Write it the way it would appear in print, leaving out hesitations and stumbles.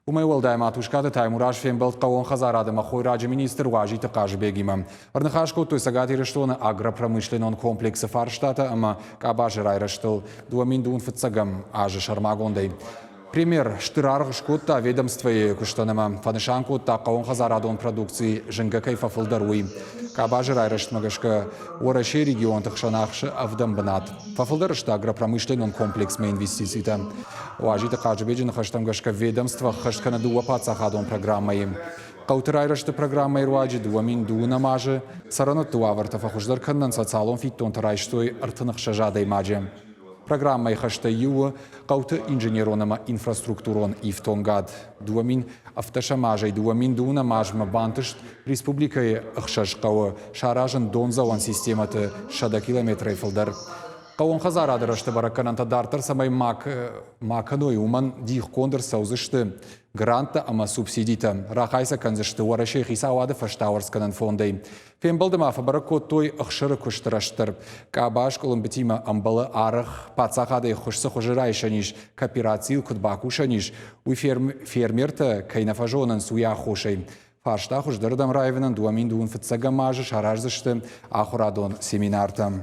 уәлдай Тускъаты Таймураз фембәлд хææууон хәдзарады хойраджы министр Уазиты Хъазыбегимæ. Æрныхас кодтой Цæгат Ирыстоны агропромышленон комплексы фарстатæ Къабазы райрæзтыл дуамин фыцагам ажы шармагондай. Премьер аргъ кодта ведомствәйы куыстән фанышан кодта хææууон хәдзарадон продукции жынгакай фафылдаруй. Къабазы райрәзтмагашка ораши регион тăхшанахшы авдамбынат. Фафылдарышта агропромышленон комплексмэ инвестицита. Уазиты Хъазыбеджы нăхăштамгашка ведомство хăшткана дуа пацахадон программаи. Кодтой райрәзтыл программаи руаджы дуамин дуунамажы саранат дуаварта фахуждар кăннан социалон фиттон тарайштой артынăхша жадай мажы. Программа Хъæууон кодта инженеронама инфраструктурон ифтонгад. Дуамин автошамажай дуамин дуунамажма бантышт республикай ăхшашкауы шаражын донзауан систематы шада километрай фылдар. Хææууон хәдзарады рашты бараккананта дартыр самай маканой уман дих кондыр саузышты гранта ама субсидита. Рахайса канзышты уарашей хисауады фаштауарсканан фондай. Фембәлді мафа бара кодтой ăхшыры куштыраштыр. Кабаш колымбетима амбалы аргъ пацахады хушсы хужырайшаниш кооперацил кутбакушаниш уй фермерты кайнафажонын суя хушай. Фаршта хуждырдам райвенын дуамин дуун фыцага мажы шаражзышты ахурадон семинартам.